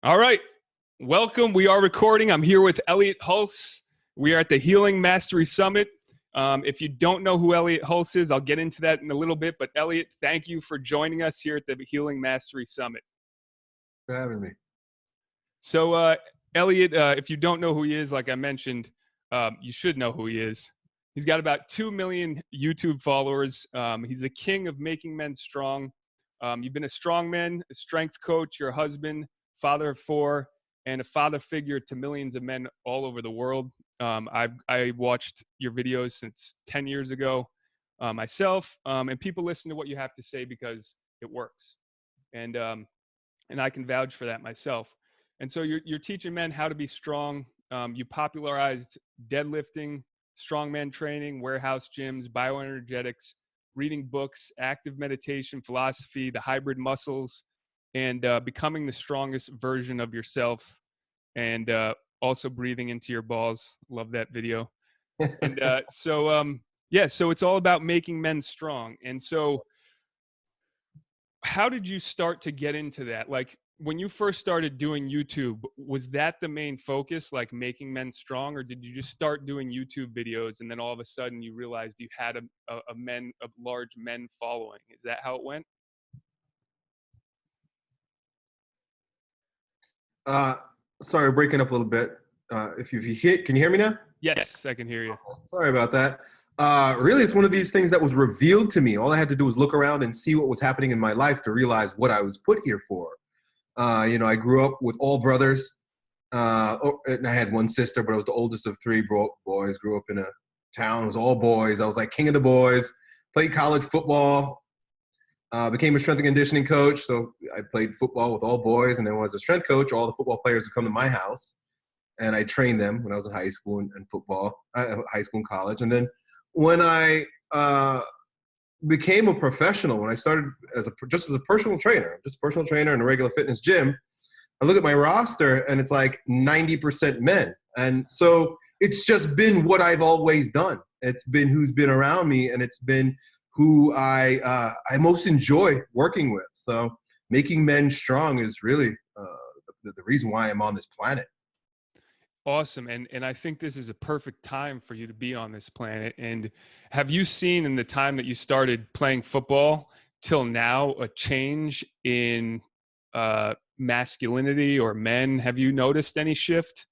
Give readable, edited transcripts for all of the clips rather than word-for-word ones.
All right. Welcome. We are recording. I'm here with Elliott Hulse. We are at the Healing Mastery Summit. If you don't know who Elliott Hulse is, I'll get into that in a little bit. But Elliott, thank you for joining us here at the Healing Mastery Summit. For having me. So, Elliott, if you don't know who he is, like I mentioned, you should know who he is. He's got about 2 million YouTube followers. He's the king of making men strong. You've been a strongman, a strength coach, you're a husband, father of 4, and a father figure to millions of men all over the world. I watched your videos since 10 years ago myself, and people listen to what you have to say because it works. And I can vouch for that myself. And so you're teaching men how to be strong. You popularized deadlifting, strongman training, warehouse gyms, bioenergetics, reading books, active meditation, philosophy, the hybrid muscles, and becoming the strongest version of yourself, and also breathing into your balls. Love that video. And so it's all about making men strong. And so how did you start to get into that? Like, when you first started doing YouTube, was that the main focus, like making men strong, or did you just start doing YouTube videos and then all of a sudden you realized you had a large men following? Is that how it went? Sorry, breaking up a little bit. If you hit, can you hear me now? Yes, I can hear you. Sorry about that. Really, it's one of these things that was revealed to me. All I had to do was look around and see what was happening in my life to realize what I was put here for. I grew up with all brothers. And I had one sister, but I was the oldest of 3 boys. Grew up in a town. It was all boys. I was like king of the boys. Played college football. Became a strength and conditioning coach. So I played football with all boys. And then when I was a strength coach, all the football players would come to my house. And I trained them when I was in high school and football, high school and college. And then when I became a professional, when I started just as a personal trainer in a regular fitness gym, I look at my roster and it's like 90% men. And so it's just been what I've always done. It's been who's been around me, and it's been who I most enjoy working with. So making men strong is really the reason why I'm on this planet. Awesome. And I think this is a perfect time for you to be on this planet. And have you seen, in the time that you started playing football till now, a change in masculinity or men? Have you noticed any shift?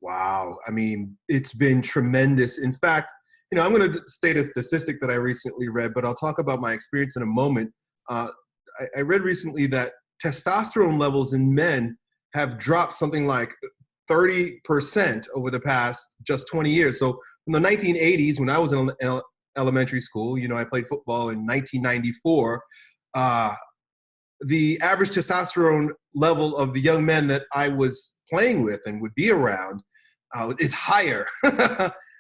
Wow. I mean, it's been tremendous. In fact, I'm going to state a statistic that I recently read, but I'll talk about my experience in a moment. I read recently that testosterone levels in men have dropped something like 30% over the past just 20 years. So in the 1980s, when I was in elementary school, I played football in 1994, the average testosterone level of the young men that I was playing with and would be around is higher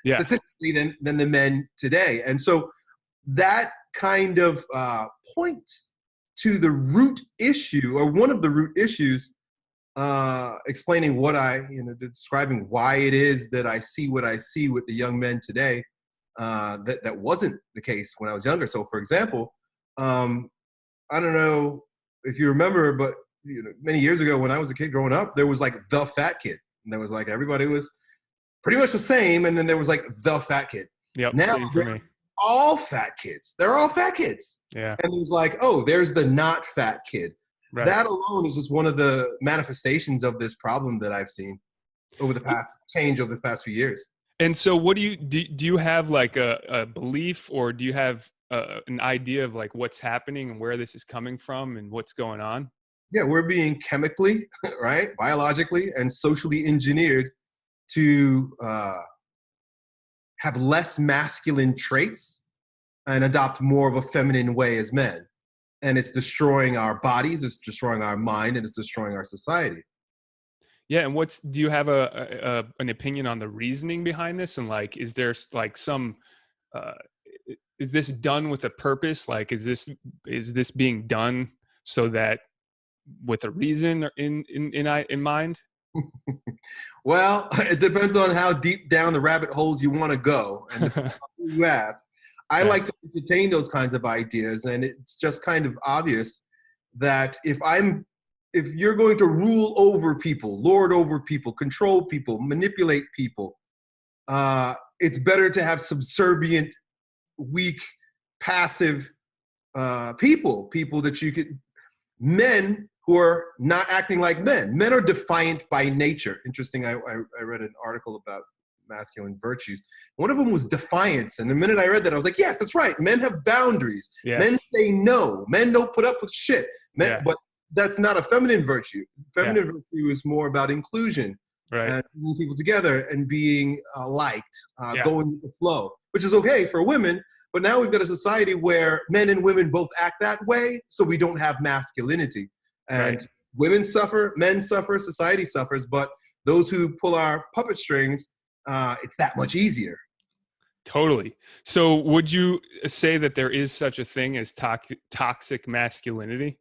statistically than the men today. And so that kind of points to the root issue, or one of the root issues, explaining describing why it is that I see what I see with the young men today, that wasn't the case when I was younger. So, for example, I don't know if you remember, but many years ago when I was a kid growing up, there was like the fat kid, and there was like everybody was pretty much the same, and then there was like the fat kid. Yep. Now same for me. All fat kids. They're all fat kids. Yeah. And there's like, oh, there's the not fat kid. Right. That alone is just one of the manifestations of this problem that I've seen over the past few years. And so what do you have like a belief, or do you have an idea of like what's happening and where this is coming from and what's going on? Yeah, we're being chemically, right, biologically and socially engineered to have less masculine traits and adopt more of a feminine way as men. And it's destroying our bodies, it's destroying our mind, and it's destroying our society. Yeah, and do you have an opinion on the reasoning behind this? And like, is there like some, is this done with a purpose? Like, is this being done so that with a reason in mind? Well, it depends on how deep down the rabbit holes you want to go, and who you ask. I like to entertain those kinds of ideas, and it's just kind of obvious that if if you're going to rule over people, lord over people, control people, manipulate people, it's better to have subservient, weak, passive people that you could, men who are not acting like men. Men are defiant by nature. Interesting, I read an article about masculine virtues. One of them was defiance. And the minute I read that, I was like, yes, that's right. Men have boundaries. Yes. Men say no. Men don't put up with shit. But that's not a feminine virtue. Feminine virtue is more about inclusion, and bringing people together and being liked, going with the flow, which is okay for women. But now we've got a society where men and women both act that way, so we don't have masculinity. And women suffer, men suffer, society suffers, but those who pull our puppet strings, it's that much easier. Totally. So would you say that there is such a thing as toxic masculinity?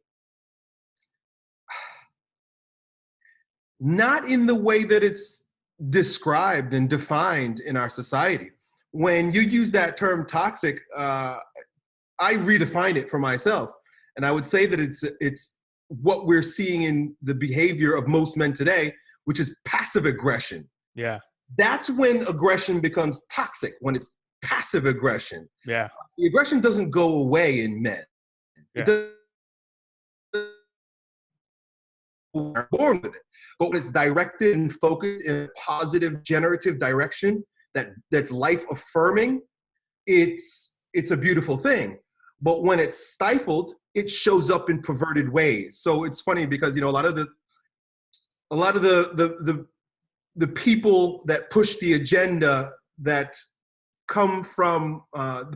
Not in the way that it's described and defined in our society. When you use that term toxic, I redefine it for myself. And I would say that it's what we're seeing in the behavior of most men today, which is passive aggression. Yeah. That's when aggression becomes toxic, when it's passive aggression. Yeah. The aggression doesn't go away in men. Yeah. It doesn't. We're born with it. But when it's directed and focused in a positive, generative direction that's life affirming, it's a beautiful thing. But when it's stifled, it shows up in perverted ways. So it's funny because, you know, a lot of the people that push the agenda that come from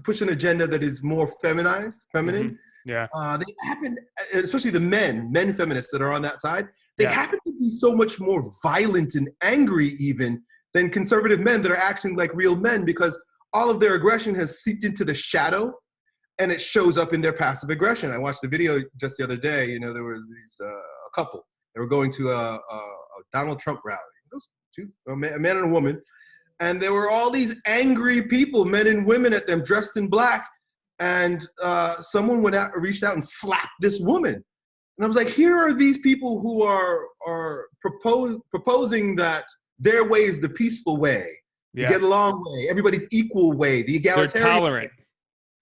push an agenda that is more feminine. Mm-hmm. Yeah. They happen, especially the men feminists that are on that side, they happen to be so much more violent and angry even than conservative men that are acting like real men, because all of their aggression has seeped into the shadow and it shows up in their passive aggression. I watched a video just the other day. You know, there was a couple. They were going to a Donald Trump rally. Those two, a man and a woman. And there were all these angry people, men and women, at them dressed in black. And someone reached out and slapped this woman. And I was like, here are these people who are proposing that their way is the peaceful way, the get along way, everybody's equal way, the egalitarian, they're tolerant,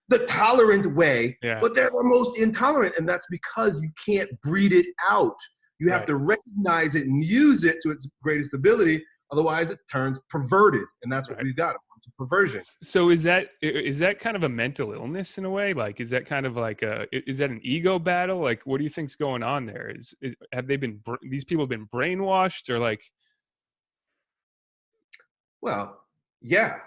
the tolerant way, but they're the most intolerant. And that's because you can't breed it out. You have to recognize it and use it to its greatest ability. Otherwise, it turns perverted, and that's what we've got, a perversion. So is that kind of a mental illness in a way? Like, is that kind of like is that an ego battle? Like, what do you think's going on there? Have these people been brainwashed, or like? Well, yeah,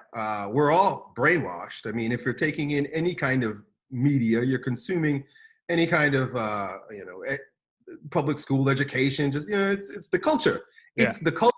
we're all brainwashed. I mean, if you're taking in any kind of media, you're consuming any kind of public school education. Just it's the culture. It's the culture.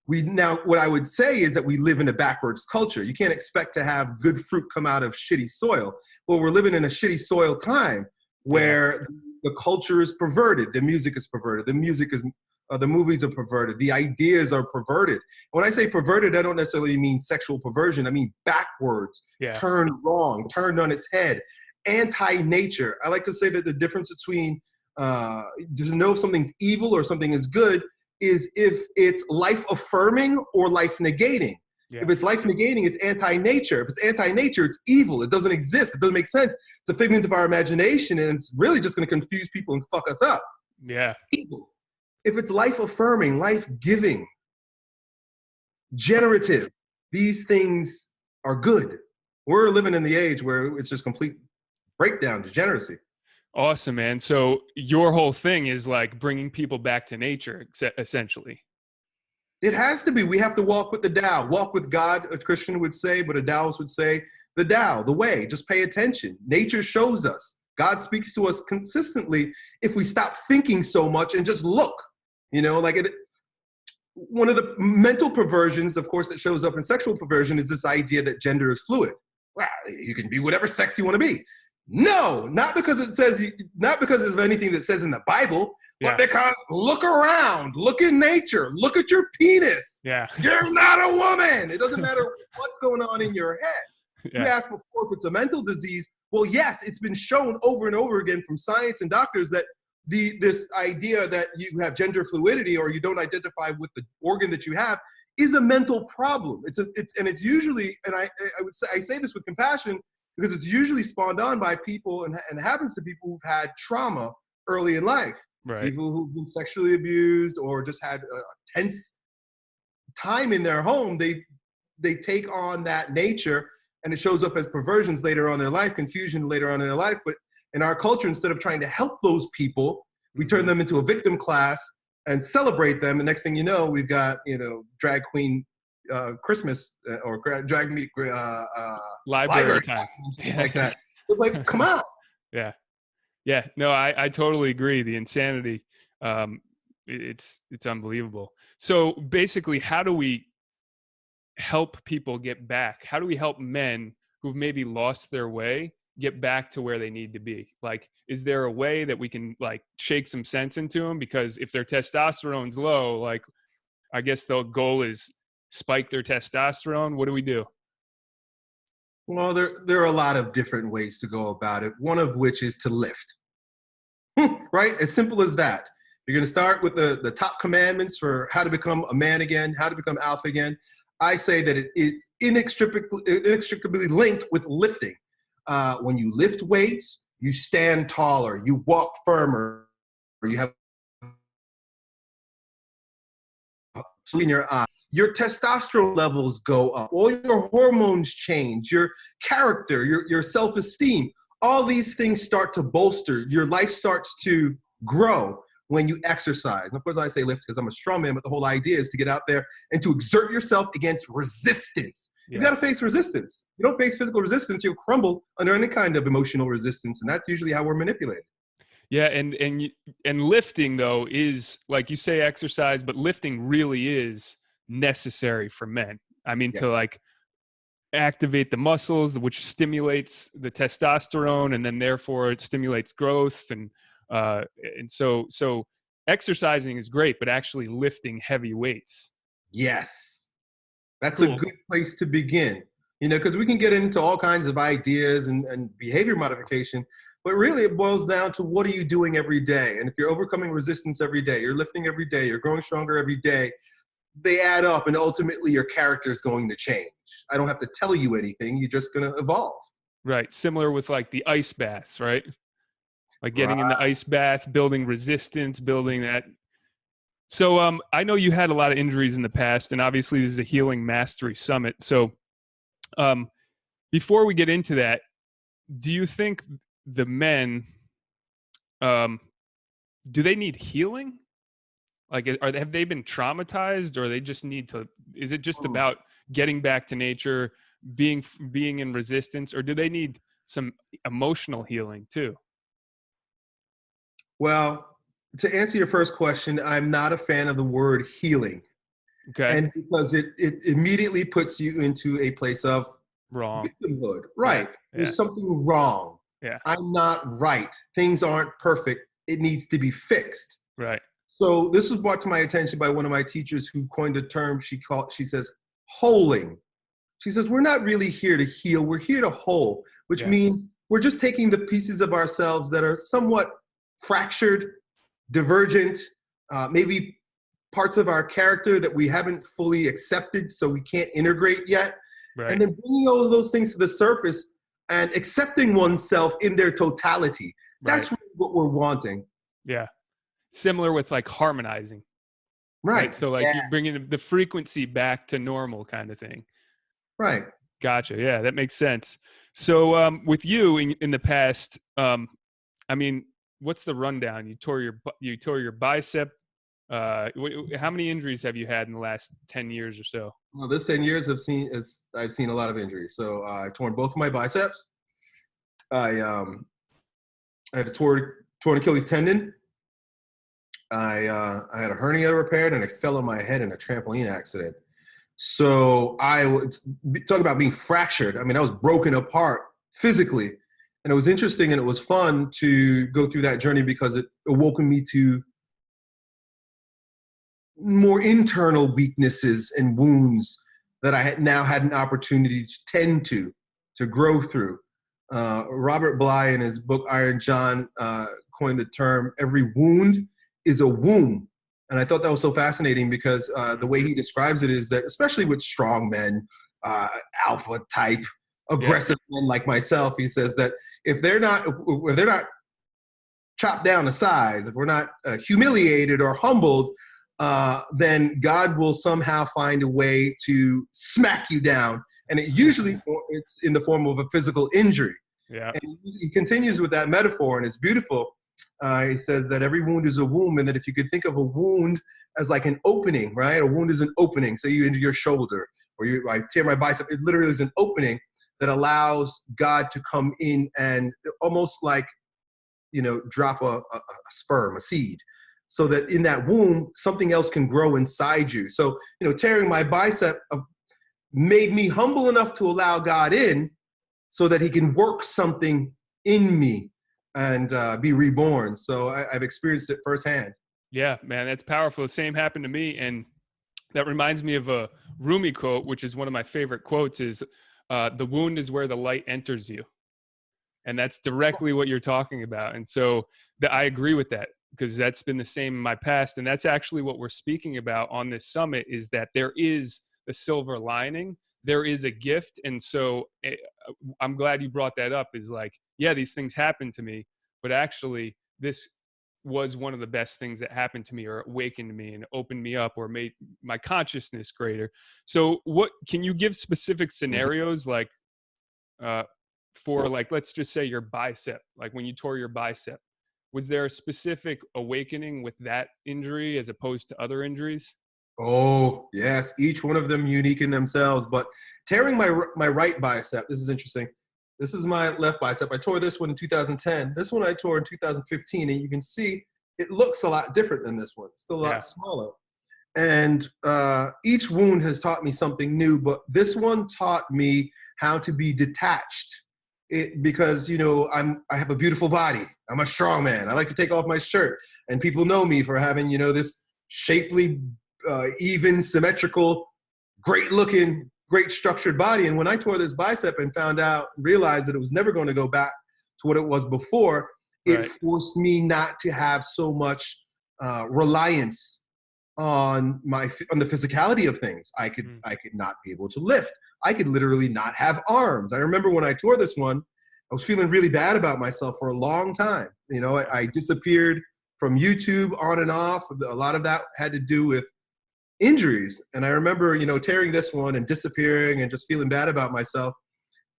What I would say is that we live in a backwards culture. You can't expect to have good fruit come out of shitty soil. Well, we're living in a shitty soil time where the culture is perverted. The music is perverted. The movies are perverted. The ideas are perverted. When I say perverted, I don't necessarily mean sexual perversion. I mean backwards, turned wrong, turned on its head, anti-nature. I like to say that the difference between to know if something's evil or something is good is if it's life-affirming or life-negating. If it's life-negating, it's anti-nature. If it's anti-nature, it's evil. It doesn't exist. It doesn't make sense. It's a figment of our imagination, and it's really just going to confuse people and fuck us up. Yeah. Evil. If it's life-affirming, life-giving, generative, these things are good. We're living in the age where it's just complete breakdown, degeneracy. Awesome, man. So your whole thing is like bringing people back to nature, essentially. It has to be. We have to walk with the Tao, walk with God, a Christian would say, but a Taoist would say the Tao, the way. Just pay attention. Nature shows us. God speaks to us consistently if we stop thinking so much and just look. You know, one of the mental perversions, of course, that shows up in sexual perversion is this idea that gender is fluid. Well, you can be whatever sex you want to be. No, not because of anything that says in the Bible, but because look around, look in nature, look at your penis. Yeah. You're not a woman. It doesn't matter what's going on in your head. You asked before if it's a mental disease. Well, yes, it's been shown over and over again from science and doctors that this idea that you have gender fluidity or you don't identify with the organ that you have is a mental problem. It's usually, and I say this with compassion because it's usually spawned on by people and happens to people who've had trauma early in life. Right. People who've been sexually abused or just had a tense time in their home, they take on that nature and it shows up as perversions later on in their life, confusion later on in their life. But in our culture, instead of trying to help those people, we turn them into a victim class and celebrate them. And next thing you know, we've got, drag queen Christmas or drag me library time, something like that. It's like, come on. Yeah. Yeah. No, I totally agree. The insanity, it's unbelievable. So basically, how do we help people get back? How do we help men who've maybe lost their way get back to where they need to be? Like, is there a way that we can like shake some sense into them? Because if their testosterone's low, like, I guess the goal is spike their testosterone. What do we do? Well, there are a lot of different ways to go about it. One of which is to lift, right? As simple as that. You're going to start with the top commandments for how to become a man again, how to become alpha again. I say that it's inextricably linked with lifting. When you lift weights, you stand taller, you walk firmer, or you have in your eye. Your testosterone levels go up. All your hormones change. Your character, your self-esteem, all these things start to bolster. Your life starts to grow when you exercise. And of course, I say lift because I'm a strong man, but the whole idea is to get out there and to exert yourself against resistance. You got to face resistance. You don't face physical resistance, you'll crumble under any kind of emotional resistance, and that's usually how we're manipulated. Yeah, and lifting though is, like you say, exercise, but lifting really is necessary for men. I mean, to like activate the muscles, which stimulates the testosterone, and then therefore it stimulates growth, and so exercising is great, but actually lifting heavy weights. Yes, that's a good place to begin. Because we can get into all kinds of ideas and behavior modification. But really, it boils down to what are you doing every day? And if you're overcoming resistance every day, you're lifting every day, you're growing stronger every day, they add up, and ultimately your character is going to change. I don't have to tell you anything. You're just going to evolve. Right. Similar with like the ice baths, right? Like getting in the ice bath, building resistance, building that. So I know you had a lot of injuries in the past, and obviously this is a Healing Mastery Summit. So before we get into that, do you think the men, do they need healing? Like, have they been traumatized, or they just need to, is it just about getting back to nature, being in resistance, or do they need some emotional healing too? Well, to answer your first question, I'm not a fan of the word healing. Okay. And because it immediately puts you into a place of wrong victimhood. Right. Yeah. There's something wrong. Yeah. I'm not right. Things aren't perfect. It needs to be fixed. Right. So this was brought to my attention by one of my teachers who coined a term she says, holing. She says, we're not really here to heal. We're here to whole, which means we're just taking the pieces of ourselves that are somewhat fractured, divergent, maybe parts of our character that we haven't fully accepted, so we can't integrate yet. Right. And then bringing all of those things to the surface and accepting oneself in their totality. That's really what we're wanting. Yeah. Similar with like harmonizing. Right. So like you're bringing the frequency back to normal kind of thing. Right. Gotcha. Yeah, that makes sense. So with you in the past, I mean, what's the rundown? You tore your bicep. How many injuries have you had in the last 10 years or so? Well, this 10 years I've seen a lot of injuries. So I torn both of my biceps. I had a torn Achilles tendon. I had a hernia repaired, and I fell on my head in a trampoline accident. So I was talking about being fractured. I mean, I was broken apart physically, and it was interesting and it was fun to go through that journey because it awoke me to more internal weaknesses and wounds that I had now had an opportunity to tend to grow through. Robert Bly, in his book Iron John, coined the term, every wound is a womb. And I thought that was so fascinating because the way he describes it is that, especially with strong men, alpha type, Yeah. aggressive men like myself, he says that if they're not chopped down to size, if we're not humiliated or humbled, then God will somehow find a way to smack you down. And it's in the form of a physical injury. Yeah. And he continues with that metaphor, and it's beautiful. He says that every wound is a womb, and that if you could think of a wound as like an opening, right? A wound is an opening. Say you injure your shoulder, or I tear my bicep. It literally is an opening that allows God to come in and almost like, drop a sperm, a seed, so that in that womb, something else can grow inside you. So, tearing my bicep made me humble enough to allow God in so that he can work something in me and be reborn. So I've experienced it firsthand. Yeah, man, that's powerful. The same happened to me. And that reminds me of a Rumi quote, which is one of my favorite quotes, is the wound is where the light enters you. And that's directly what you're talking about. And so I agree with that, because that's been the same in my past. And that's actually what we're speaking about on this summit, is that there is the silver lining. There is a gift. And so I'm glad you brought that up, is like, yeah, these things happen to me, but actually this was one of the best things that happened to me, or awakened me and opened me up, or made my consciousness greater. So what, can you give specific scenarios, like, for, like, let's just say your bicep, like when you tore your bicep, was there a specific awakening with that injury as opposed to other injuries? Oh, yes. Each one of them unique in themselves. But tearing my right bicep, this is interesting. This is my left bicep. I tore this one in 2010. This one I tore in 2015. And you can see it looks a lot different than this one. It's still a lot smaller. And each wound has taught me something new. But this one taught me how to be detached. Because I have a beautiful body. I'm a strong man. I like to take off my shirt, and people know me for having this shapely, even, symmetrical, great looking, great structured body. And when I tore this bicep and realized that it was never going to go back to what it was before, it forced me not to have so much reliance on the physicality of things. I could not be able to lift. I could literally not have arms. I remember when I tore this one, I was feeling really bad about myself for a long time. I disappeared from YouTube on and off. A lot of that had to do with injuries. And I remember, tearing this one and disappearing and just feeling bad about myself.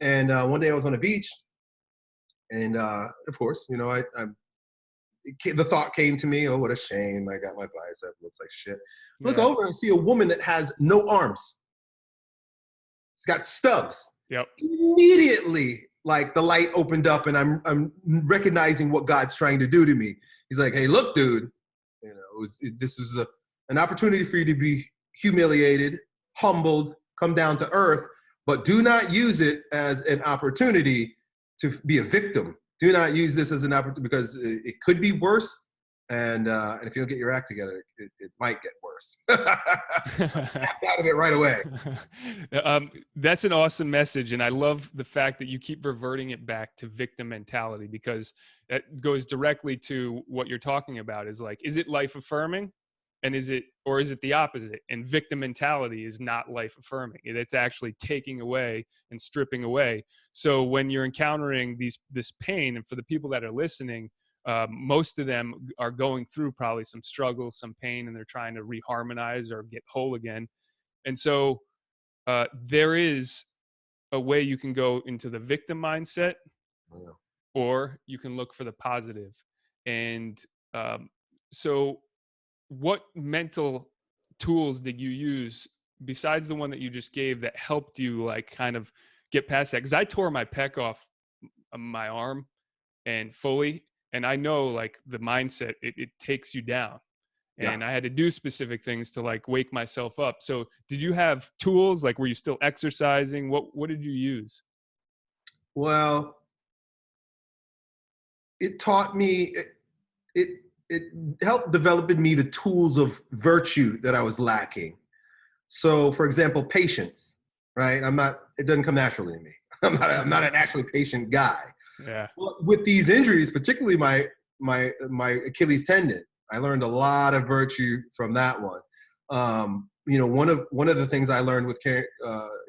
And one day I was on a beach, and of course, the thought came to me, oh, what a shame. I got my bicep, looks like shit. Look over and see a woman that has no arms. She's got stubs. Yep. Immediately, like, the light opened up, and I'm recognizing what God's trying to do to me. He's like, hey, look, dude, this was an opportunity for you to be humiliated, humbled, come down to earth, but do not use it as an opportunity to be a victim. Do not use this as an opportunity, because it could be worse. And if you don't get your act together, it might get worse. So snap out of it right away. That's an awesome message. And I love the fact that you keep reverting it back to victim mentality, because that goes directly to what you're talking about, is like, is it life affirming? And is it the opposite? And victim mentality is not life affirming. It's actually taking away and stripping away. So when you're encountering this pain, and for the people that are listening, most of them are going through probably some struggles, some pain, and they're trying to reharmonize or get whole again. And so there is a way you can go into the victim mindset, or you can look for the positive. And so what mental tools did you use besides the one that you just gave that helped you, like, kind of get past that? Because I tore my pec off my arm and fully, and I know, like, the mindset, it takes you down. And I had to do specific things to, like, wake myself up. So did you have tools? Like, were you still exercising? What did you use? Well, it taught me, it helped develop in me the tools of virtue that I was lacking. So, for example, patience, right? It doesn't come naturally to me. I'm not a naturally patient guy. Yeah. Well, with these injuries, particularly my my Achilles tendon. I learned a lot of virtue from that one. One of the things I learned with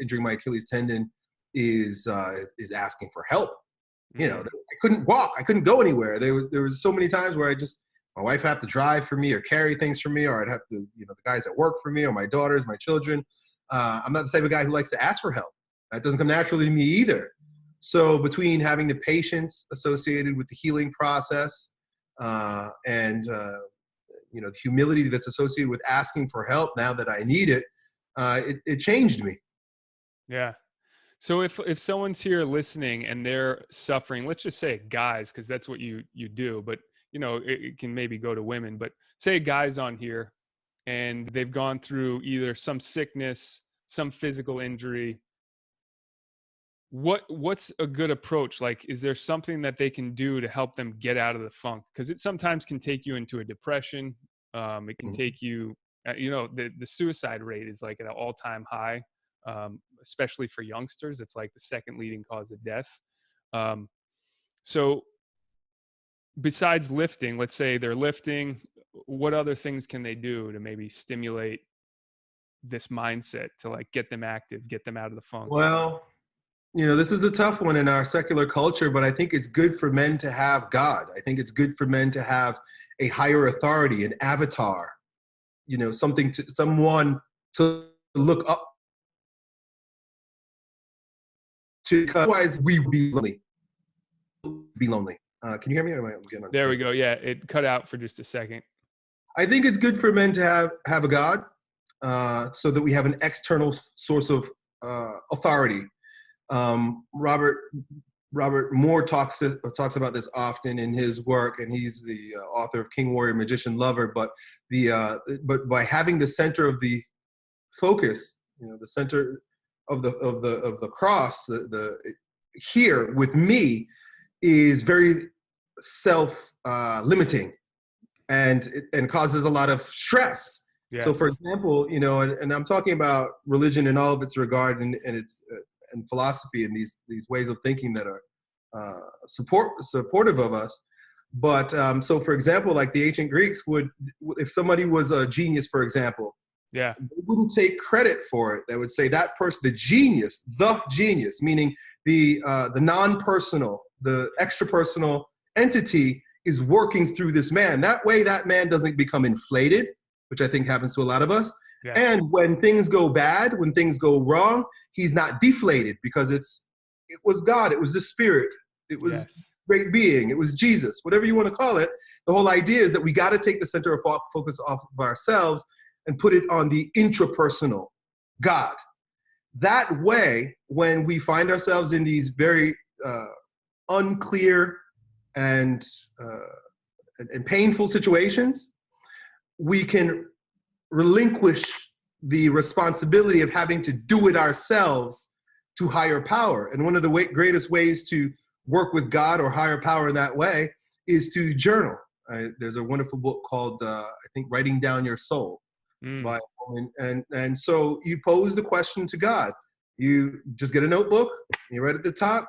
injuring my Achilles tendon is asking for help. I couldn't walk. I couldn't go anywhere. There was so many times where my wife had to drive for me or carry things for me, or I'd have to, the guys that work for me or my daughters, my children. I'm not the type of guy who likes to ask for help. That doesn't come naturally to me either. So between having the patience associated with the healing process and the humility that's associated with asking for help now that I need it, it changed me. Yeah. So if someone's here listening and they're suffering, let's just say guys, because that's what you do, but it can maybe go to women, but say a guy's on here and they've gone through either some sickness, some physical injury. What's a good approach? Like, is there something that they can do to help them get out of the funk? Because it sometimes can take you into a depression. It can take you, the suicide rate is like at an all-time high, especially for youngsters. It's like the second leading cause of death. So besides lifting, let's say they're lifting, what other things can they do to maybe stimulate this mindset to like get them active, get them out of the funk? Well, this is a tough one in our secular culture, but I think it's good for men to have God. I think it's good for men to have a higher authority, an avatar, someone to look up to. Otherwise, we would be lonely. Can you hear me? Or am I getting on There we stage? go. Yeah, it cut out for just a second. I think it's good for men to have a God, so that we have an external source of authority. Robert Moore talks about this often in his work, and he's the author of King, Warrior, Magician, Lover. But by having the center of the focus, the center of the cross, the here with me, is very self-limiting, and causes a lot of stress. Yes. So, for example, and I'm talking about religion in all of its regard and its and philosophy and these ways of thinking that are supportive of us. But so, for example, like the ancient Greeks would, if somebody was a genius, for example, they wouldn't take credit for it. They would say that person, the genius, meaning the non-personal, the extrapersonal entity is working through this man. That way, that man doesn't become inflated, which I think happens to a lot of us. Yeah. And when things go bad, when things go wrong, he's not deflated, because it was God, it was the Spirit, it was great being, it was Jesus, whatever you want to call it. The whole idea is that we got to take the center of focus off of ourselves and put it on the intrapersonal God. That way, when we find ourselves in these very unclear and painful situations, we can relinquish the responsibility of having to do it ourselves to higher power. And one of the greatest ways to work with God or higher power in that way is to journal. There's a wonderful book called, I think, Writing Down Your Soul. By a woman. And so you pose the question to God. You just get a notebook, you write at the top,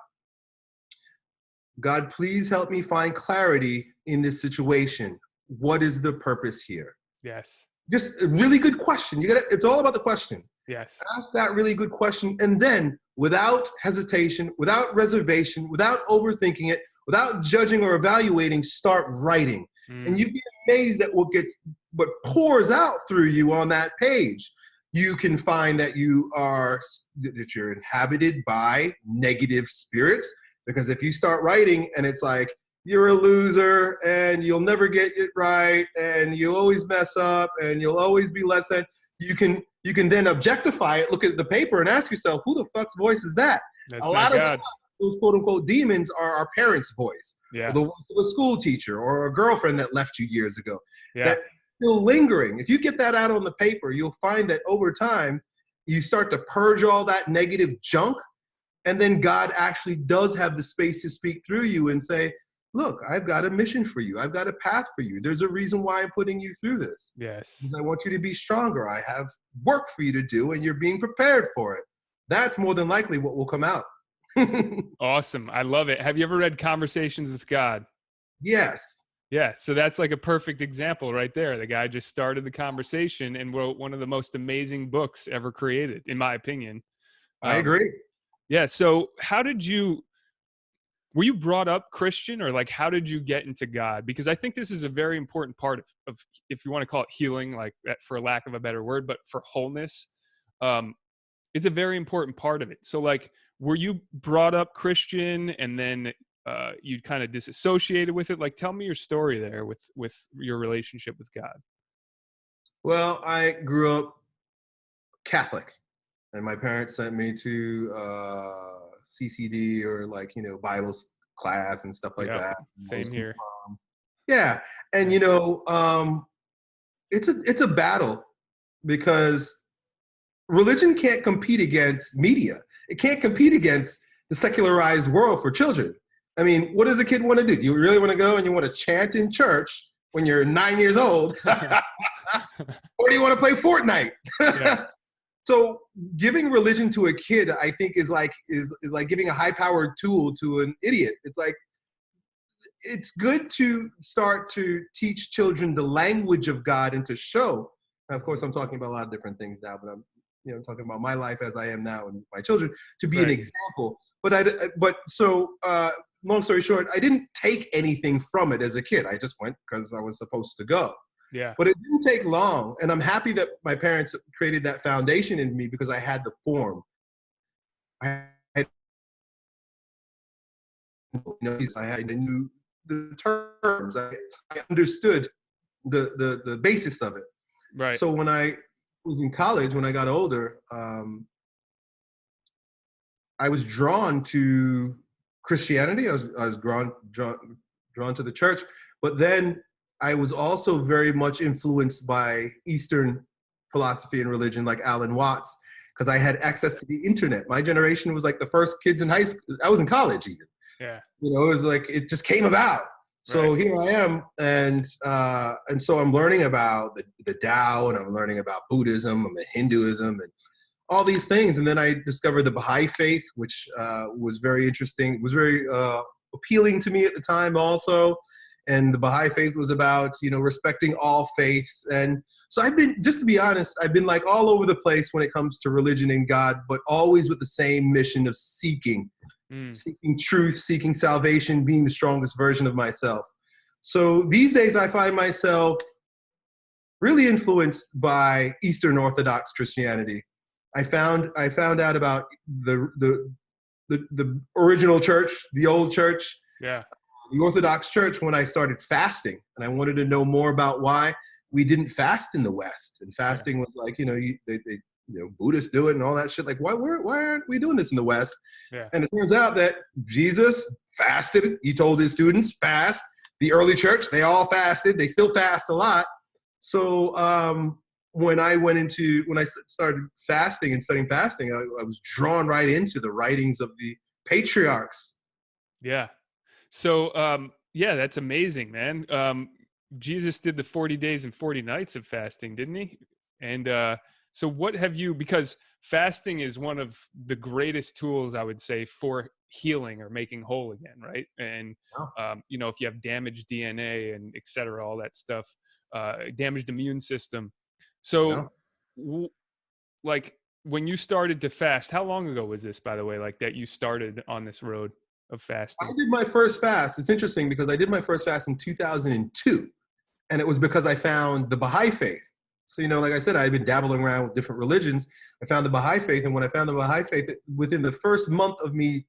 God, please help me find clarity in this situation. What is the purpose here? Yes. Just a really good question. It's all about the question. Yes. Ask that really good question, and then without hesitation, without reservation, without overthinking it, without judging or evaluating, start writing. And you'd be amazed at what pours out through you on that page. You can find that that you're inhabited by negative spirits, because if you start writing and it's like, you're a loser and you'll never get it right and you'll always mess up and you'll always be less than, you can then objectify it, look at the paper and ask yourself, who the fuck's voice is that? That's a lot of God. Those quote unquote demons are our parents' voice, or the voice of a school teacher or a girlfriend that left you years ago. That's still lingering. If you get that out on the paper, you'll find that over time you start to purge all that negative junk, and then God actually does have the space to speak through you and say, look, I've got a mission for you. I've got a path for you. There's a reason why I'm putting you through this. Yes. Because I want you to be stronger. I have work for you to do, and you're being prepared for it. That's more than likely what will come out. Awesome. I love it. Have you ever read Conversations with God? Yes. Yeah, so that's like a perfect example right there. The guy just started the conversation and wrote one of the most amazing books ever created, in my opinion. I Um, agree. yeah. So how did you, were you brought up Christian, or like how did you get into God? Because I think this is a very important part of if you want to call it healing, like that for lack of a better word, but for wholeness, um, it's a very important part of it. So like, were you brought up Christian and then you kind of disassociated with it? Like, tell me your story there with your relationship with God. Well, I grew up Catholic, and my parents sent me to CCD, or like, Bible class and stuff like Yeah, that. I was same here. confirmed. Yeah, and Yeah. it's a battle, because religion can't compete against media. It can't compete against the secularized world for children. I mean, what does a kid want to do? Do you really want to go and you want to chant in church when you're 9 years old? Or do you want to play Fortnite? Yeah. So giving religion to a kid, I think, is like giving a high-powered tool to an idiot. It's like, it's good to start to teach children the language of God and to show. Of course, I'm talking about a lot of different things now, but I'm talking about my life as I am now and my children, to be an Right. example. Long story short, I didn't take anything from it as a kid. I just went because I was supposed to go. Yeah. But it didn't take long, and I'm happy that my parents created that foundation in me, because I had the form. I had, I knew the terms. I understood the basis of it. Right. So when I was in college, when I got older, I was drawn to Christianity. I was drawn to the church, but then I was also very much influenced by Eastern philosophy and religion, like Alan Watts, because I had access to the internet. My generation was like the first kids in high school. I was in college even. Yeah. It was like it just came about. Right. So here I am, and so I'm learning about the Tao, and I'm learning about Buddhism, and Hinduism, and all these things. And then I discovered the Baha'i faith, which was very interesting. It was very appealing to me at the time also. And the Baha'i faith was about, respecting all faiths. And so I've been, just to be honest, I've been like all over the place when it comes to religion and God, but always with the same mission of seeking Mm. truth, seeking salvation, being the strongest version of myself. So these days I find myself really influenced by Eastern Orthodox Christianity. I found out about the original church, the old church, Yeah. the Orthodox Church, when I started fasting, and I wanted to know more about why we didn't fast in the West. And fasting was like, Buddhists do it and all that shit. Like, why aren't we doing this in the West? Yeah. And it turns out that Jesus fasted. He told his students, fast. The early church, they all fasted. They still fast a lot. So when I started fasting and studying fasting, I was drawn right into the writings of the patriarchs. Yeah. So yeah, that's amazing, man. Jesus did the 40 days and 40 nights of fasting, didn't he? And so what have you, because fasting is one of the greatest tools, I would say, for healing or making whole again, right? And if you have damaged DNA and et cetera, all that stuff, damaged immune system. So Yeah. like when you started to fast, how long ago was this, by the way, like that you started on this road of I fasting? did my first fast. It's interesting because I did my first fast in 2002, and it was because I found the Baha'i faith. So, like I said, I had been dabbling around with different religions. I found the Baha'i faith, and when I found the Baha'i faith, within the first month of me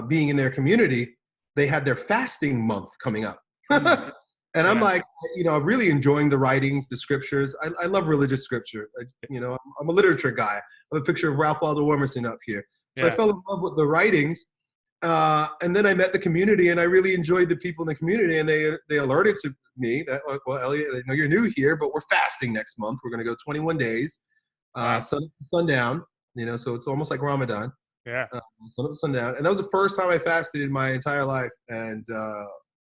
being in their community, they had their fasting month coming up. Mm, And I'm yeah. like, I'm really enjoying the writings, the scriptures. I love religious scripture. I'm a literature guy. I have a picture of Ralph Waldo Emerson up here. So I Yeah. fell in love with the writings. And then I met the community, and I really enjoyed the people in the community. And they alerted to me that, like, well, Elliott, I know you're new here, but we're fasting next month. We're going to go 21 days, Wow. sun up to sundown. So it's almost like Ramadan, Yeah. sun up to sundown. And that was the first time I fasted in my entire life, and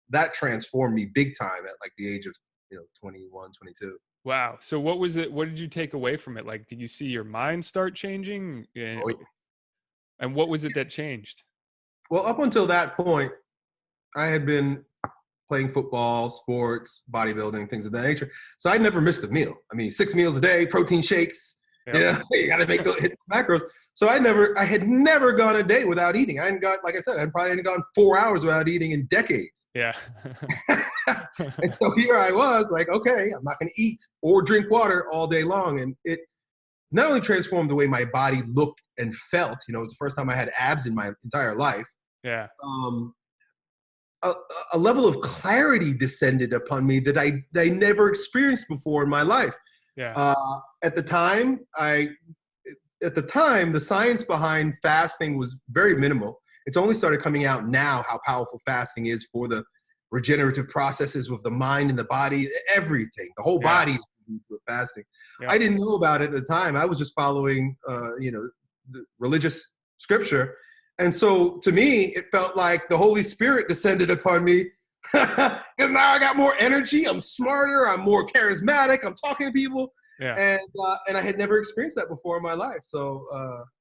that transformed me big time at like the age of 21, 22. Wow. So what was it? What did you take away from it? Like, did you see your mind start changing? Oh, yeah. And what was it that changed? Well, up until that point, I had been playing football, sports, bodybuilding, things of that nature. So I never missed a meal. I mean, 6 meals a day, protein shakes. Yep. Yeah, you got to make those hit the macros. So I had never gone a day without eating. I hadn't got, like I said, I probably hadn't gone 4 hours without eating in decades. Yeah. And so here I was like, okay, I'm not going to eat or drink water all day long. And it not only transformed the way my body looked and felt, it was the first time I had abs in my entire life. Yeah. A level of clarity descended upon me that I never experienced before in my life. Yeah. At the time, the science behind fasting was very minimal. It's only started coming out now how powerful fasting is for the regenerative processes with the mind and the body, everything. The whole body is with fasting. Yeah. I didn't know about it at the time. I was just following, the religious scripture. And so to me, it felt like the Holy Spirit descended upon me because now I got more energy. I'm smarter. I'm more charismatic. I'm talking to people. Yeah. And I had never experienced that before in my life. So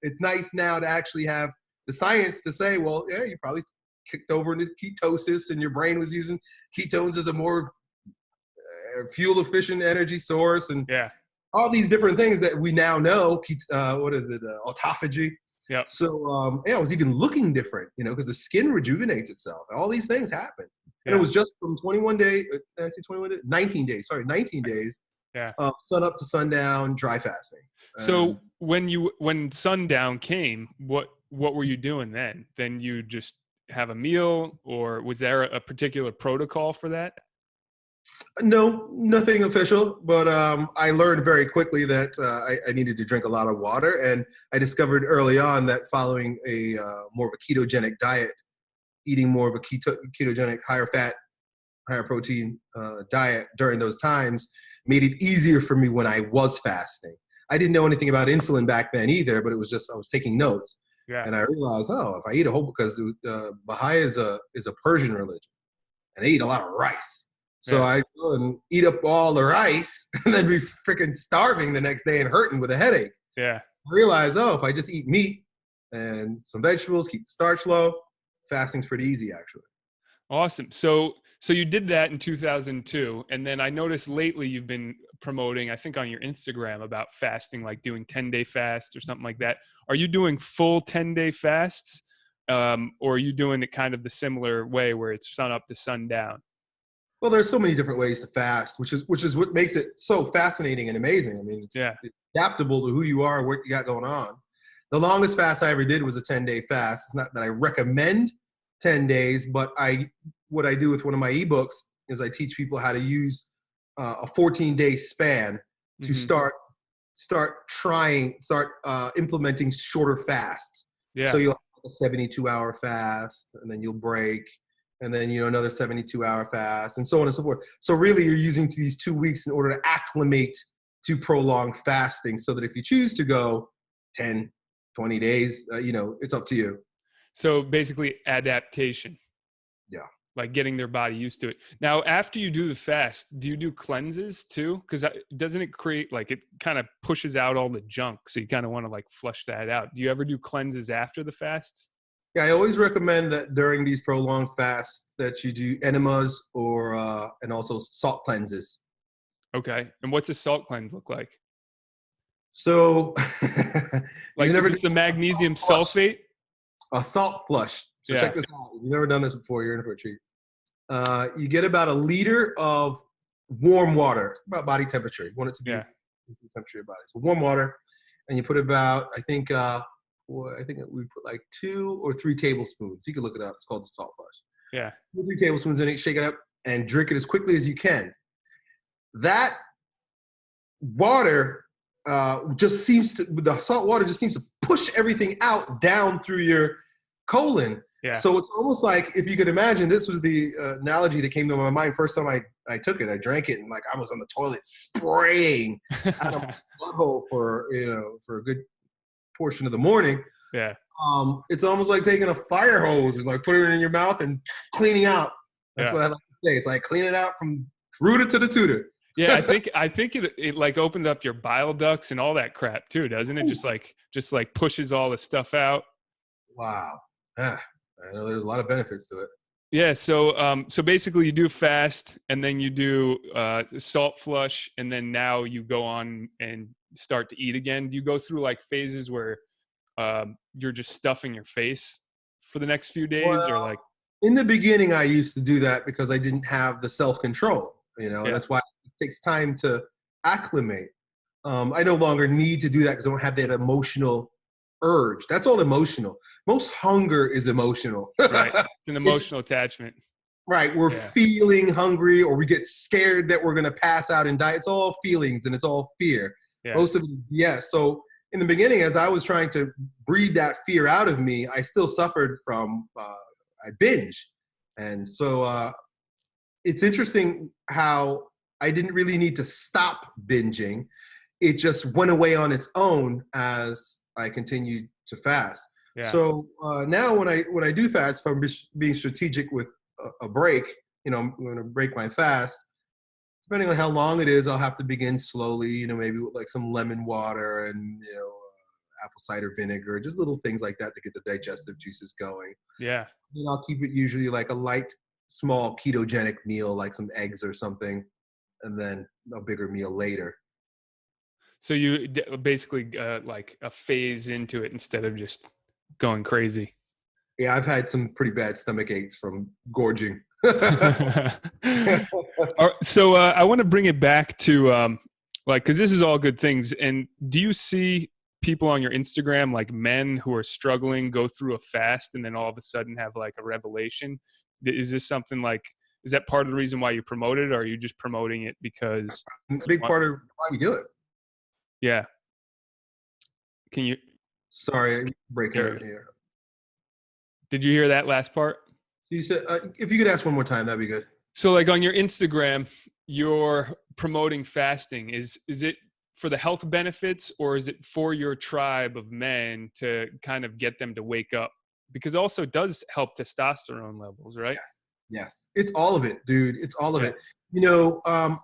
it's nice now to actually have the science to say, well, yeah, you probably kicked over into ketosis and your brain was using ketones as a more fuel efficient energy source and all these different things that we now know. Autophagy. Yeah. So I was even looking different, because the skin rejuvenates itself. All these things happen. And it was just from 21 days, 19 days, 19 days. Yeah. Sun up to sundown, dry fasting. So when sundown came, what were you doing then? Then you just have a meal, or was there a particular protocol for that? No, nothing official, but I learned very quickly that I needed to drink a lot of water, and I discovered early on that following a more of a ketogenic diet, eating more of a ketogenic, higher fat, higher protein diet during those times made it easier for me when I was fasting. I didn't know anything about insulin back then either, but it was just I was taking notes, and I realized, if I eat a whole, because Baha'i is a Persian religion, and they eat a lot of rice. So I go and eat up all the rice and then be freaking starving the next day and hurting with a headache. Yeah. I realized, if I just eat meat and some vegetables, keep the starch low, fasting's pretty easy actually. Awesome. So you did that in 2002. And then I noticed lately you've been promoting, I think on your Instagram, about fasting, like doing 10-day fast or something like that. Are you doing full 10-day fasts? Or are you doing it kind of the similar way where it's sun up to sundown? Well, there's so many different ways to fast, which is what makes it so fascinating and amazing. I mean, it's adaptable to who you are, what you got going on. The longest fast I ever did was a 10-day fast. It's not that I recommend 10 days, but what I do with one of my ebooks is I teach people how to use a 14-day span to start implementing shorter fasts. Yeah. So you'll have a 72-hour fast, and then you'll break. And then, another 72-hour fast, and so on and so forth. So really, you're using these 2 weeks in order to acclimate to prolonged fasting so that if you choose to go 10, 20 days, it's up to you. So basically adaptation. Yeah. Like getting their body used to it. Now, after you do the fast, do you do cleanses too? Because doesn't it create, it kind of pushes out all the junk. So you kind of want to flush that out. Do you ever do cleanses after the fasts? Yeah, I always recommend that during these prolonged fasts that you do enemas or and also salt cleanses. Okay. And what's a salt cleanse look like? So it's the magnesium sulfate? A salt flush. So check this out. If you've never done this before, you're in for a treat. You get about 1 liter of warm water, about body temperature. You want it to be the temperature of your body. So warm water, and you put about, I think we put 2 or 3 tablespoons. You can look it up. It's called the salt flush. Yeah. 2 or 3 tablespoons in it, shake it up, and drink it as quickly as you can. That water the salt water just seems to push everything out down through your colon. Yeah. So it's almost like, if you could imagine, this was the analogy that came to my mind first time I took it. I drank it, and I was on the toilet spraying out of my butthole for a good portion of the morning. Yeah. It's almost like taking a fire hose and putting it in your mouth and cleaning out. That's what I like to say. It's like cleaning it out from rooter to the tutor. Yeah, I think it opens up your bile ducts and all that crap too, doesn't it? Ooh. Just pushes all the stuff out. Wow. I know there's a lot of benefits to it. Yeah, so basically you do fast and then you do salt flush and then now you go on and start to eat again. Do you go through like phases where you're just stuffing your face for the next few days or like In the beginning, I used to do that because I didn't have the self-control, yeah, that's why it takes time to acclimate. I no longer need to do that because I don't have that emotional urge. That's all emotional. Most hunger is emotional. right. It's an It's emotional attachment. right. We're Yeah. feeling hungry or we get scared that we're going to pass out and die. It's all feelings and it's all fear. Yeah. Most of it, yes. So in the beginning, as I was trying to breed that fear out of me, I still suffered from, I binge. And so it's interesting how I didn't really need to stop binging. It just went away on its own as I continued to fast. Yeah. So now when I do fast, if I'm being strategic with a break, I'm going to break my fast. Depending on how long it is, I'll have to begin slowly. Maybe with like some lemon water and apple cider vinegar, just little things like that to get the digestive juices going. Yeah. Then I'll keep it usually like a light, small ketogenic meal, like some eggs or something, and then a bigger meal later. So you basically like a phase into it instead of just going crazy. Yeah, I've had some pretty bad stomach aches from gorging. All right, so I want to bring it back to like, because this is all good things. And do you see people on your Instagram, like men who are struggling, go through a fast and then all of a sudden have like a revelation? Is this something like, is that part of the reason why you promote it, or are you just promoting it because It's a it's big fun? part of why we do it. Yeah. Can you, Sorry, I'm breaking there we up go. here. Did you hear that last part? You said if you could ask one more time, that'd be good. So like on your Instagram, you're promoting fasting. Is it for the health benefits or is it for your tribe of men to kind of get them to wake up? Because also it does help testosterone levels, right? Yes. Yes. It's all of it, dude. It's all of Yeah. it.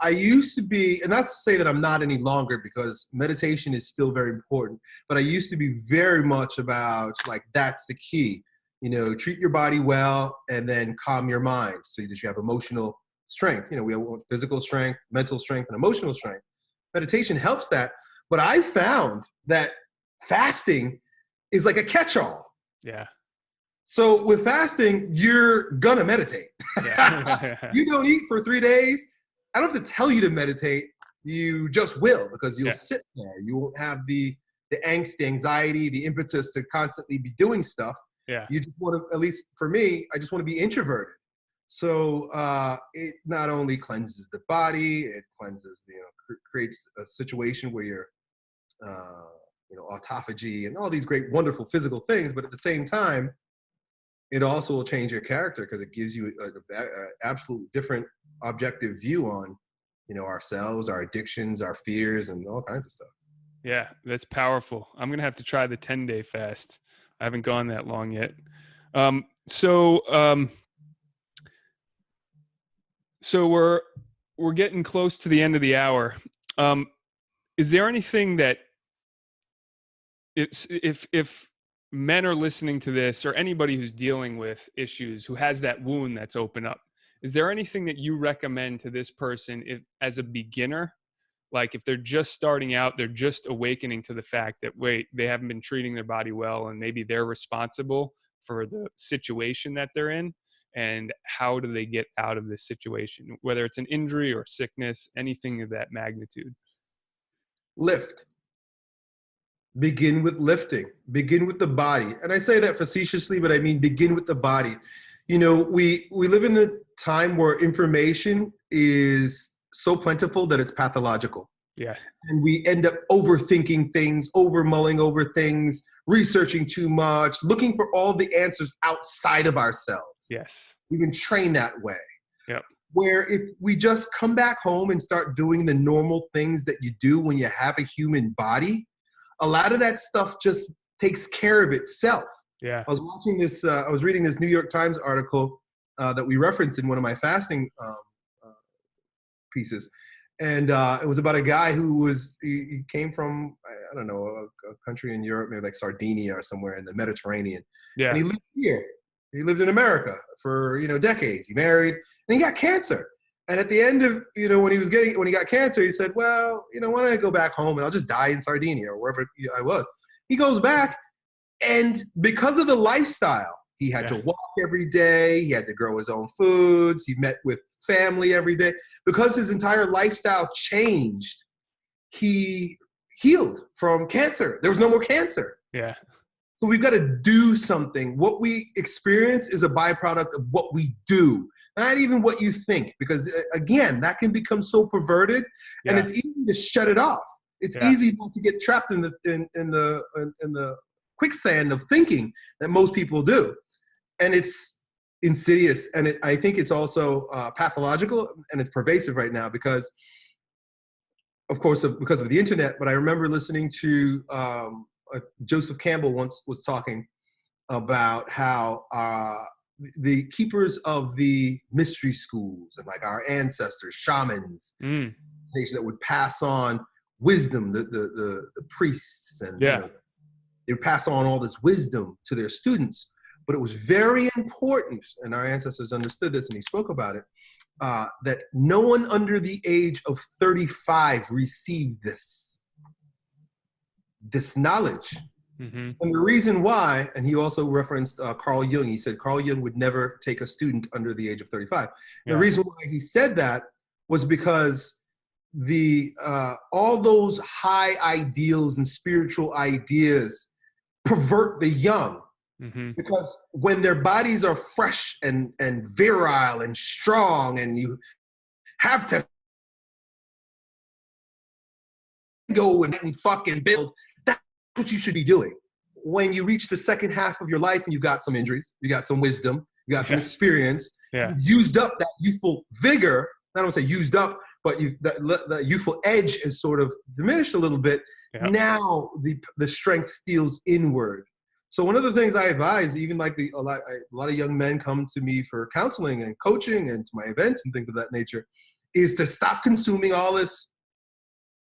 I used to be, and not to say that I'm not any longer because meditation is still very important, but I used to be very much about like, that's the key. Treat your body well and then calm your mind so that you have emotional strength. We have physical strength, mental strength, and emotional strength. Meditation helps that. But I found that fasting is like a catch-all. Yeah. So with fasting, you're gonna meditate. Yeah. You don't eat for 3 days. I don't have to tell you to meditate. You just will because you'll Yeah. sit there. You won't have the angst, the anxiety, the impetus to constantly be doing stuff. Yeah. You just want to, at least for me, I just want to be introverted. So it not only cleanses the body, it cleanses, creates a situation where you're, autophagy and all these great, wonderful physical things. But at the same time, it also will change your character because it gives you an absolute different objective view on, ourselves, our addictions, our fears, and all kinds of stuff. Yeah, that's powerful. I'm going to have to try the 10-day fast. I haven't gone that long yet. So we're getting close to the end of the hour. Is there anything that if men are listening to this or anybody who's dealing with issues who has that wound that's open up, is there anything that you recommend to this person as a beginner? Like if they're just starting out, they're just awakening to the fact that, wait, they haven't been treating their body well and maybe they're responsible for the situation that they're in. And how do they get out of this situation, whether it's an injury or sickness, anything of that magnitude? Lift. Begin with lifting. Begin with the body. And I say that facetiously, but I mean begin with the body. We live in a time where information is so plentiful that it's pathological. Yeah. And we end up overthinking things, mulling over things, researching too much, looking for all the answers outside of ourselves. Yes. We've been trained that way. Yep. Where if we just come back home and start doing the normal things that you do when you have a human body, a lot of that stuff just takes care of itself. Yeah. I was watching this, I was reading this New York Times article that we referenced in one of my fasting pieces. And it was about a guy who he came from, I don't know, a country in Europe, maybe like Sardinia or somewhere in the Mediterranean. Yeah. And he lived here. He lived in America for, decades. He married and he got cancer. And at the end of, when he got cancer, he said, well, why don't I go back home and I'll just die in Sardinia or wherever I was. He goes back, and because of the lifestyle, he had to walk every day. He had to grow his own foods. He met with family every day. Because his entire lifestyle changed, he healed from cancer. There was no more cancer. Yeah. So we've got to do something. What we experience is a byproduct of what we do, not even what you think, because again, that can become so perverted, and it's easy to shut it off. It's easy not to get trapped in the quicksand of thinking that most people do, and it's insidious. And I think it's also pathological, and it's pervasive right now because, of course, because of the internet. But I remember listening to Joseph Campbell once was talking about how the keepers of the mystery schools and like our ancestors, shamans, that would pass on wisdom, the priests, and they would pass on all this wisdom to their students. But it was very important, and our ancestors understood this, and he spoke about it, that no one under the age of 35 received this knowledge. And the reason why, and he also referenced Carl Jung. He said Carl Jung would never take a student under the age of 35. The reason why he said that was because all those high ideals and spiritual ideas pervert the young. Because when their bodies are fresh and virile and strong, and you have to go and fucking build, that's what you should be doing. When you reach the second half of your life and you've got some injuries, you got some wisdom, you got some experience, you used up that youthful vigor. I don't say used up, but the youthful edge is sort of diminished a little bit. Now the strength steals inward. So one of the things I advise, even like a lot of young men come to me for counseling and coaching and to my events and things of that nature, is to stop consuming all this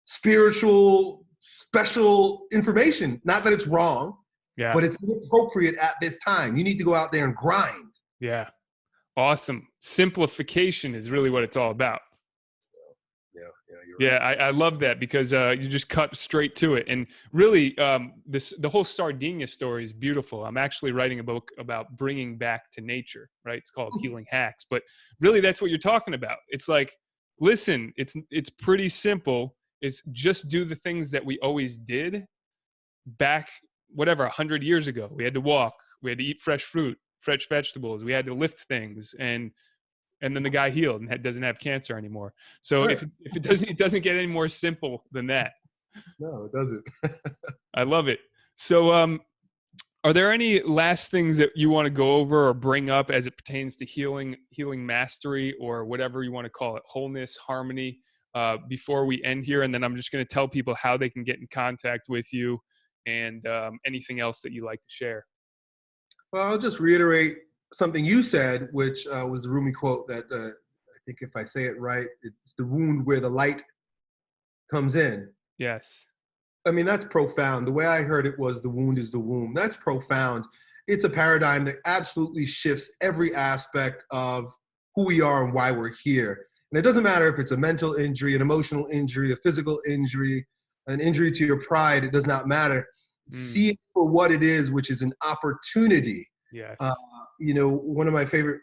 spiritual, special information. Not that it's wrong, but it's inappropriate at this time. You need to go out there and grind. Yeah. Awesome. Simplification is really what it's all about. You're right. I love that, because you just cut straight to it. And really, the whole Sardinia story is beautiful. I'm actually writing a book about bringing back to nature, right? It's called Healing Hacks. But really, that's what you're talking about. It's like, listen, it's pretty simple. Is just do the things that we always did back, 100 years ago. We had to walk. We had to eat fresh fruit, fresh vegetables. We had to lift things, and then the guy healed and doesn't have cancer anymore. So if it doesn't get any more simple than that. No, it doesn't. I love it. So are there any last things that you want to go over or bring up as it pertains to healing mastery, or whatever you want to call it, wholeness, harmony, before we end here? And then I'm just going to tell people how they can get in contact with you, and anything else that you like to share. Well, I'll just reiterate something you said, which was the Rumi quote that I think, if I say it right, it's the wound where the light comes in. Yes. I mean, that's profound. The way I heard it was the wound is the womb. That's profound. It's a paradigm that absolutely shifts every aspect of who we are and why we're here. And it doesn't matter if it's a mental injury, an emotional injury, a physical injury, an injury to your pride. It does not matter. See it for what it is, which is an opportunity. Yes. One of my favorite,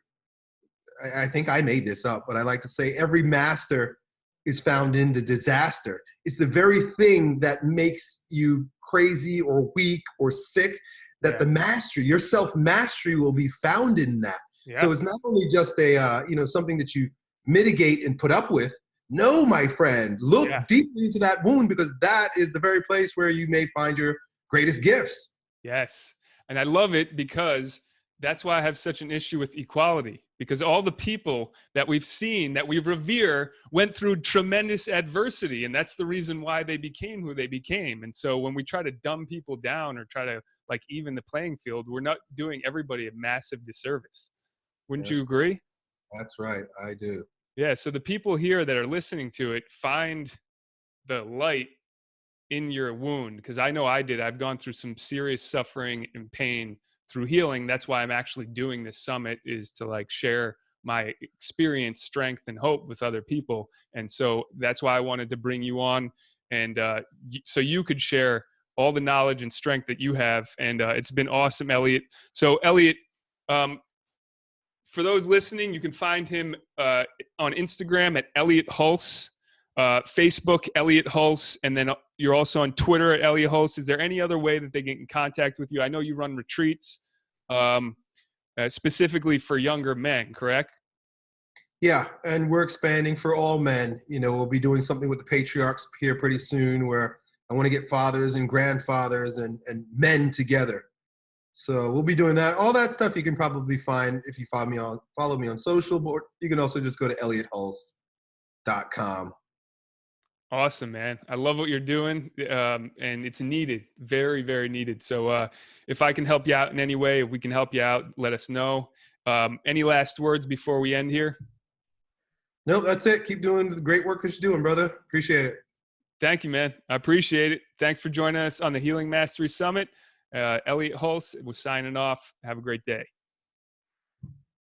I think I made this up, but I like to say every master is found in the disaster. It's the very thing that makes you crazy or weak or sick, that the mastery, your self-mastery, will be found in that. So it's not only just a, something that you mitigate and put up with. No, my friend, look deeply into that wound, because that is the very place where you may find your greatest gifts. Yes. And I love it, because that's why I have such an issue with equality, because all the people that we've seen, that we revere, went through tremendous adversity. And that's the reason why they became who they became. And so when we try to dumb people down or try to even the playing field, we're not doing everybody a massive disservice. Wouldn't you agree? That's right. I do. Yeah. So the people here that are listening to it, find the light in your wound, because I know I did. I've gone through some serious suffering and pain through healing. That's why I'm actually doing this summit, is to like share my experience, strength, and hope with other people. And so that's why I wanted to bring you on, and so you could share all the knowledge and strength that you have. And it's been awesome, Elliott. So Elliott, for those listening, you can find him on Instagram at Elliott Hulse, Facebook, Elliott Hulse, and then you're also on Twitter at Elliott Hulse. Is there any other way that they get in contact with you? I know you run retreats specifically for younger men, correct? Yeah, and we're expanding for all men. You know, we'll be doing something with the patriarchs here pretty soon, where I want to get fathers and grandfathers and men together. So we'll be doing that. All that stuff you can probably find if you follow me on social, but you can also just go to elliottHulse.com. Awesome, man. I love what you're doing. And it's needed, very, very needed. So if I can help you out in any way, if we can help you out, let us know. Any last words before we end here? Nope, that's it. Keep doing the great work that you're doing, brother. Appreciate it. Thank you, man. I appreciate it. Thanks for joining us on the Healing Mastery Summit. Elliott Hulse was signing off. Have a great day.